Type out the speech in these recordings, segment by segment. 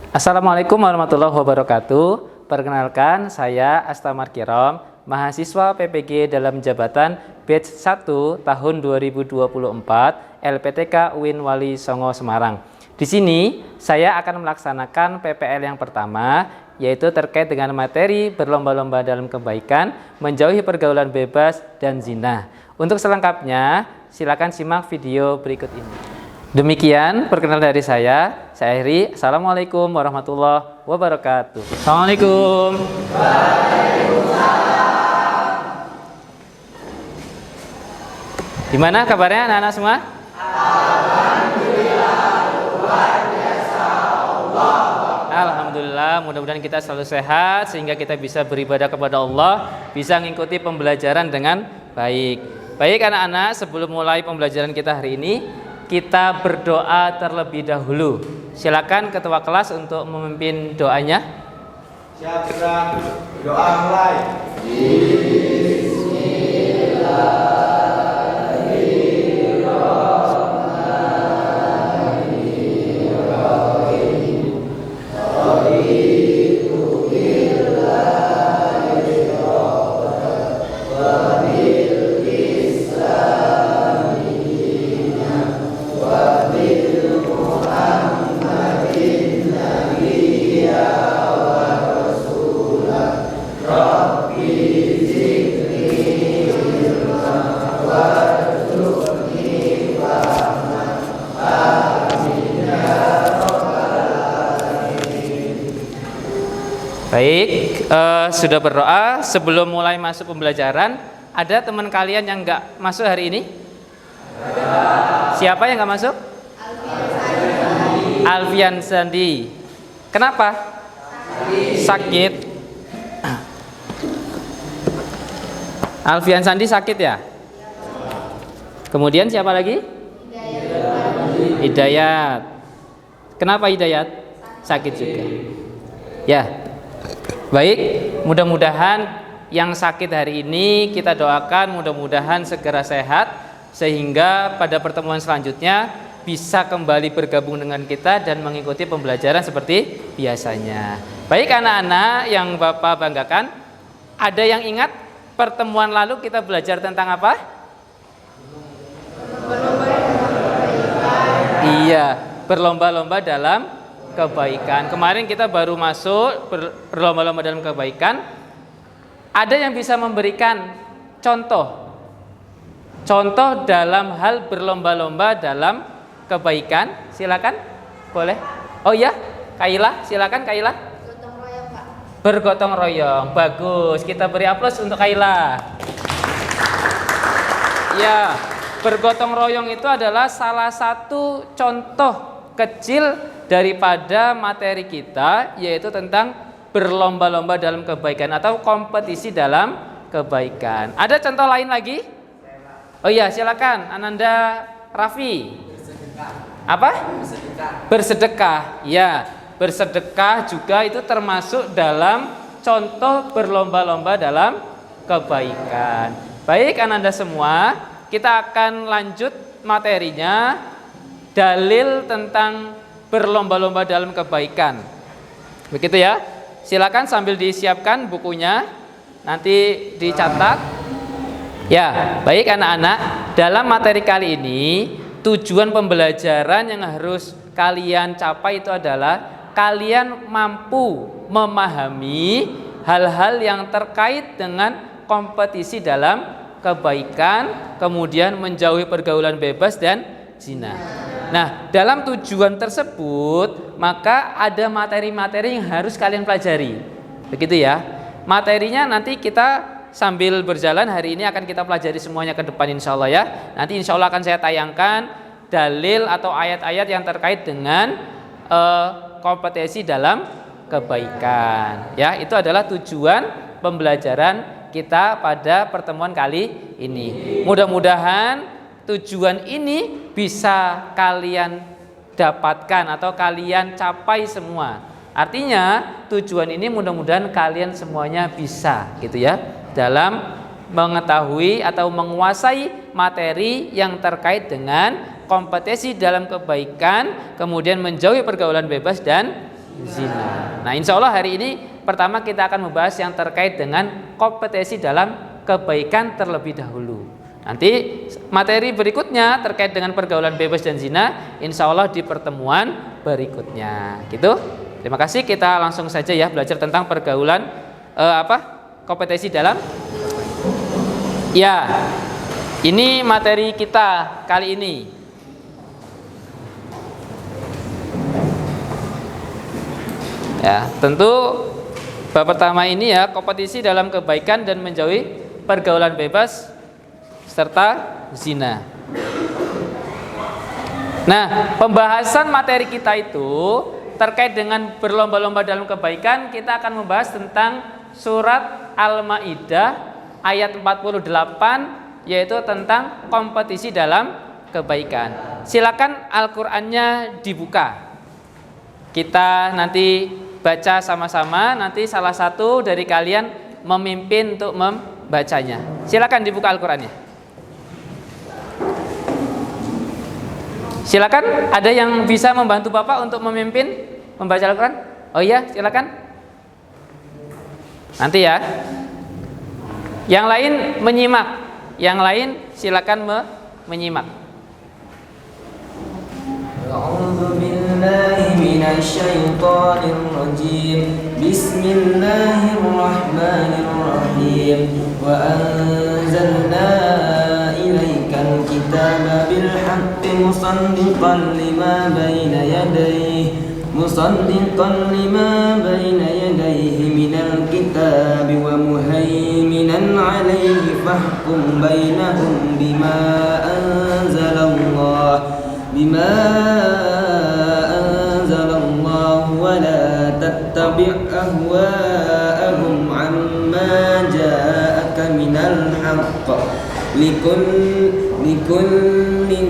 Assalamualaikum warahmatullahi wabarakatuh. Perkenalkan, saya Astamar Kirom, mahasiswa PPG dalam jabatan batch 1 tahun 2024 LPTK UIN Wali Songo Semarang. Di sini saya akan melaksanakan PPL yang pertama, yaitu terkait dengan materi berlomba-lomba dalam kebaikan, menjauhi pergaulan bebas dan zina. Untuk selengkapnya, silakan simak video berikut ini. Demikian perkenalan dari saya Heri. Assalamualaikum warahmatullahi wabarakatuh. Assalamualaikum. Waalaikumsalam. Gimana kabarnya anak-anak semua? Alhamdulillah, luar biasa Allah. Alhamdulillah, mudah-mudahan kita selalu sehat sehingga kita bisa beribadah kepada Allah, bisa mengikuti pembelajaran dengan baik. Baik anak-anak, sebelum mulai pembelajaran kita hari ini, kita berdoa terlebih dahulu. Silakan ketua kelas untuk memimpin doanya. Siap, doa mulai. Baik, sudah berdoa. Sebelum mulai masuk pembelajaran, ada teman kalian yang nggak masuk hari ini? Siapa yang nggak masuk? Alfian Sandi. Kenapa? Sakit. Alfian Sandi sakit ya? Kemudian siapa lagi? Hidayat. Kenapa Hidayat? Sakit juga. Ya. Baik, mudah-mudahan yang sakit hari ini kita doakan mudah-mudahan segera sehat sehingga pada pertemuan selanjutnya bisa kembali bergabung dengan kita dan mengikuti pembelajaran seperti biasanya. Baik anak-anak yang Bapak banggakan, ada yang ingat pertemuan lalu kita belajar tentang apa? Iya, berlomba-lomba dalam kebaikan. Kemarin kita baru masuk berlomba-lomba dalam kebaikan. Ada yang bisa memberikan contoh dalam hal berlomba-lomba dalam kebaikan? Silakan, boleh. Oh ya, Kaila, silakan Kaila. Bergotong royong, Pak. Bergotong royong, bagus. Kita beri aplaus untuk Kaila. Ya, bergotong royong itu adalah salah satu contoh kecil daripada materi kita, yaitu tentang berlomba-lomba dalam kebaikan atau kompetisi dalam kebaikan. Ada contoh lain lagi? Oh iya, silakan Ananda Raffi. Apa? Bersedekah. Ya, bersedekah juga itu termasuk dalam contoh berlomba-lomba dalam kebaikan. Baik Ananda semua, kita akan lanjut materinya, dalil tentang berlomba-lomba dalam kebaikan. Begitu ya. Silakan sambil disiapkan bukunya, nanti dicatat. Ya, baik anak-anak, dalam materi kali ini tujuan pembelajaran yang harus kalian capai itu adalah kalian mampu memahami hal-hal yang terkait dengan kompetisi dalam kebaikan, kemudian menjauhi pergaulan bebas dan zina. Nah, dalam tujuan tersebut, maka ada materi-materi yang harus kalian pelajari. Begitu ya. Materinya nanti kita sambil berjalan hari ini akan kita pelajari semuanya ke depan insya Allah ya. Nanti insya Allah akan saya tayangkan dalil atau ayat-ayat yang terkait dengan kompetensi dalam kebaikan. Ya, itu adalah tujuan pembelajaran kita pada pertemuan kali ini. Mudah-mudahan tujuan ini bisa kalian dapatkan atau kalian capai semua. Artinya tujuan ini mudah-mudahan kalian semuanya bisa gitu ya dalam mengetahui atau menguasai materi yang terkait dengan kompetensi dalam kebaikan, kemudian menjauhi pergaulan bebas dan zina. Nah, insya Allah hari ini pertama kita akan membahas yang terkait dengan kompetensi dalam kebaikan terlebih dahulu. Nanti materi berikutnya terkait dengan pergaulan bebas dan zina, insya Allah di pertemuan berikutnya. Gitu. Terima kasih. Kita langsung saja ya belajar tentang pergaulan kompetensi dalam. Ya, ini materi kita kali ini. Ya, tentu bab pertama ini ya, kompetisi dalam kebaikan dan menjauhi pergaulan bebas serta zina. Nah, pembahasan materi kita itu terkait dengan berlomba-lomba dalam kebaikan, kita akan membahas tentang surat Al-Maidah ayat 48, yaitu tentang kompetisi dalam kebaikan. Silakan Al-Qur'annya dibuka. Kita nanti baca sama-sama, nanti salah satu dari kalian memimpin untuk membacanya. Silakan dibuka Al-Qur'annya. Silakan, ada yang bisa membantu Bapak untuk memimpin membaca Al-Qur'an? Oh iya, silakan. Nanti ya. Yang lain menyimak. Yang lain silakan menyimak. A'udzu billahi minasy syaithanir rajim. Bismillahirrahmanirrahim. Wa anzalna ilaikal kitaba bil haqqi musaddiqan lima baina yadayhi minal kitabi wa muhaiminan 'alaihi fahkum bainahum bima anzalallahu wa la tattabi' ahwa'ahum 'amma ja'aka minal haqq likullin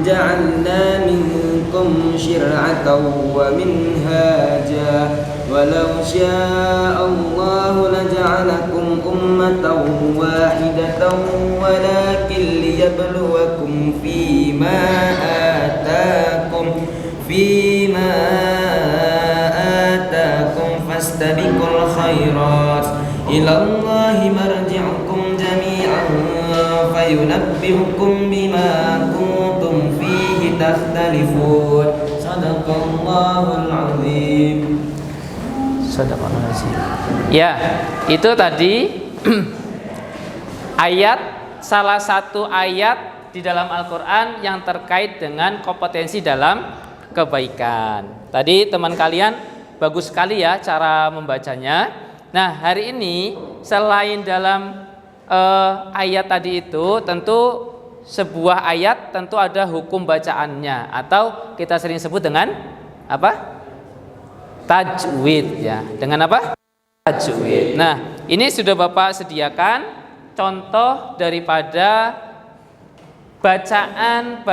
ja'alna minkum syir'atan wa minhaja walau sya'allahu laja'alakum ummatan wahidatan walakin liyabluwakum fima atakum fastabiqul khairat ilallahi marji'ukum jami'an fayunabbi'ukum bima kuntum fihi takhtalifun. Sadaqallahul azim. Sadaqallahul azim. Ya, itu tadi salah satu ayat di dalam Al-Qur'an yang terkait dengan kompetensi dalam kebaikan. Tadi teman kalian bagus sekali ya cara membacanya. Nah, hari ini selain dalam ayat tadi itu, tentu sebuah ayat tentu ada hukum bacaannya, atau kita sering sebut dengan apa? Tajwid ya. Dengan apa? Tajwid. Nah, ini sudah Bapak sediakan contoh daripada bacaan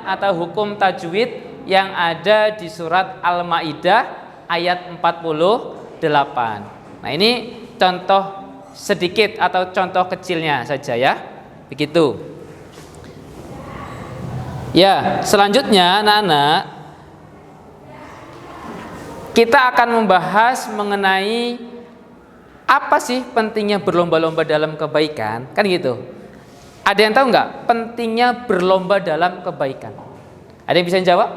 atau hukum tajwid yang ada di surat Al-Maidah ayat 48. Nah, ini contoh sedikit atau contoh kecilnya saja ya. Begitu. Ya, selanjutnya anak-anak, kita akan membahas mengenai apa sih pentingnya berlomba-lomba dalam kebaikan? Kan gitu. Ada yang tahu nggak pentingnya berlomba dalam kebaikan? Ada yang bisa jawab?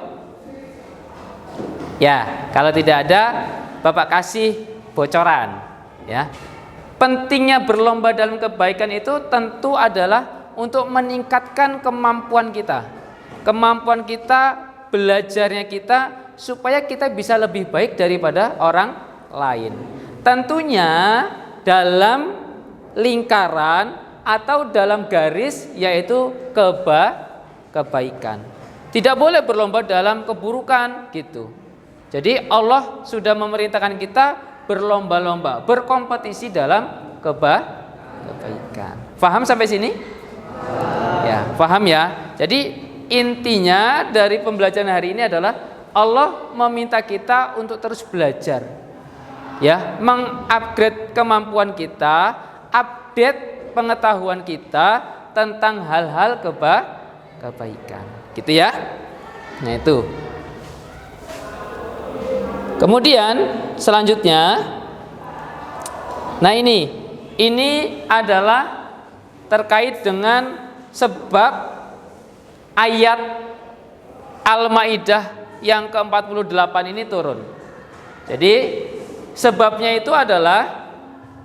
Ya, kalau tidak ada, Bapak kasih bocoran. Ya, pentingnya berlomba dalam kebaikan itu tentu adalah untuk meningkatkan kemampuan kita, belajarnya kita, supaya kita bisa lebih baik daripada orang lain. Tentunya dalam lingkaran atau dalam garis yaitu kebaikan. Tidak boleh berlomba dalam keburukan gitu. Jadi Allah sudah memerintahkan kita berlomba-lomba, berkompetisi dalam kebaikan. Paham sampai sini? Ya, paham ya. Jadi intinya dari pembelajaran hari ini adalah Allah meminta kita untuk terus belajar. Ya, mengupgrade kemampuan kita, update pengetahuan kita tentang hal-hal kebaikan. Gitu ya. Nah, itu. Kemudian selanjutnya, nah ini adalah terkait dengan sebab ayat Al-Maidah yang ke-48 ini turun. Jadi sebabnya itu adalah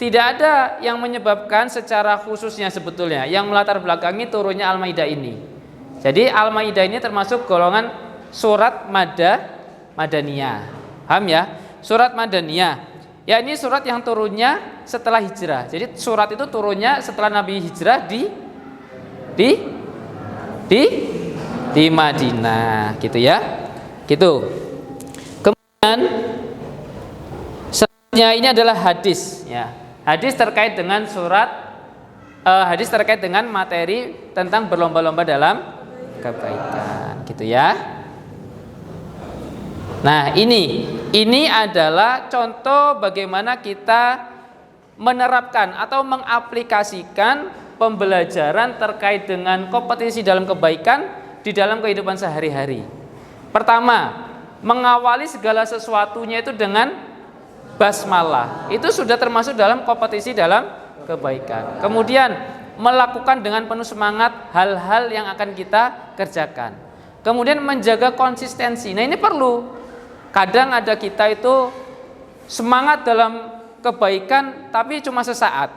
tidak ada yang menyebabkan secara khususnya sebetulnya yang melatar belakangi turunnya Al-Maidah ini. Jadi Al-Maidah ini termasuk golongan surat Madaniyah. Paham ya? Surat Madaniyah. Ya, ini surat yang turunnya setelah hijrah. Jadi surat itu turunnya setelah Nabi hijrah di Madinah, gitu ya. Gitu. Kemudian selanjutnya ini adalah hadis ya. Hadis terkait dengan hadis terkait dengan materi tentang berlomba-lomba dalam kebaikan, gitu ya. Nah, ini adalah contoh bagaimana kita menerapkan atau mengaplikasikan pembelajaran terkait dengan kompetisi dalam kebaikan di dalam kehidupan sehari-hari. Pertama, mengawali segala sesuatunya itu dengan basmalah. Itu sudah termasuk dalam kompetisi dalam kebaikan. Kemudian melakukan dengan penuh semangat hal-hal yang akan kita kerjakan. Kemudian menjaga konsistensi. Nah, ini perlu. Kadang ada kita itu semangat dalam kebaikan tapi cuma sesaat.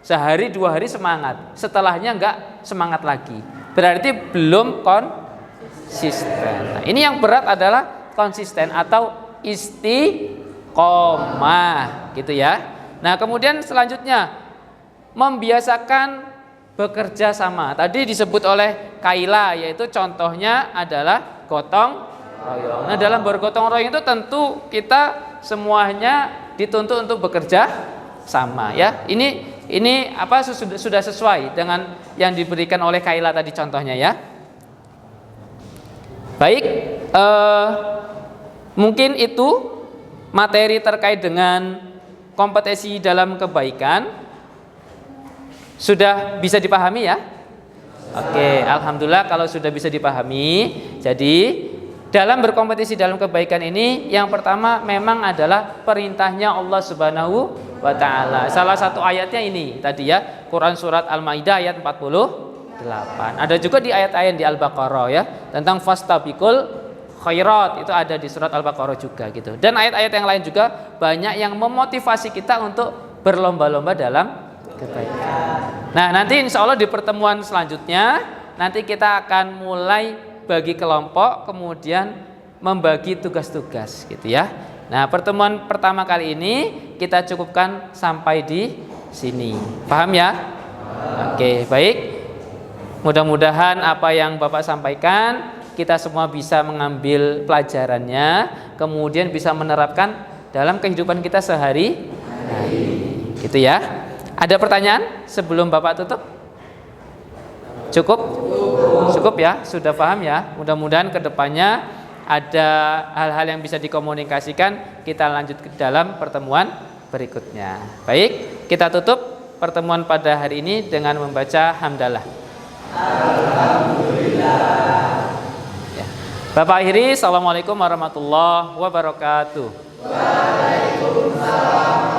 Sehari 2 hari semangat, setelahnya enggak semangat lagi. Berarti belum konsisten. Nah, ini yang berat adalah konsisten atau istiqomah, gitu ya. Nah, kemudian selanjutnya membiasakan bekerja sama. Tadi disebut oleh Kaila, yaitu contohnya adalah gotong royong. Nah, dalam bergotong royong itu tentu kita semuanya dituntut untuk bekerja sama ya. Ini apa sudah sesuai dengan yang diberikan oleh Kaila tadi contohnya ya. Baik, mungkin itu materi terkait dengan kompetisi dalam kebaikan sudah bisa dipahami ya. Oke, alhamdulillah kalau sudah bisa dipahami. Jadi dalam berkompetisi dalam kebaikan ini yang pertama memang adalah perintahnya Allah Subhanahu wa taala. Salah satu ayatnya ini tadi ya, Quran surat Al-Maidah ayat 48. Ada juga di ayat-ayat di Al-Baqarah ya, tentang fastabiqul khairat, itu ada di surat Al-Baqarah juga gitu. Dan ayat-ayat yang lain juga banyak yang memotivasi kita untuk berlomba-lomba dalam kebaikan. Nah, nanti insya Allah di pertemuan selanjutnya nanti kita akan mulai bagi kelompok, kemudian membagi tugas-tugas gitu ya. Nah, pertemuan pertama kali ini kita cukupkan sampai di sini. Paham ya? Oke, baik. Mudah-mudahan apa yang Bapak sampaikan kita semua bisa mengambil pelajarannya, kemudian bisa menerapkan dalam kehidupan kita sehari-hari. Gitu ya. Ada pertanyaan sebelum Bapak tutup? Cukup ya, sudah paham ya. Mudah-mudahan kedepannya ada hal-hal yang bisa dikomunikasikan, kita lanjut ke dalam pertemuan berikutnya. Baik, kita tutup pertemuan pada hari ini dengan membaca hamdalah. Alhamdulillah. Ya. Bapak akhiri, assalamualaikum warahmatullahi wabarakatuh. Waalaikumsalam.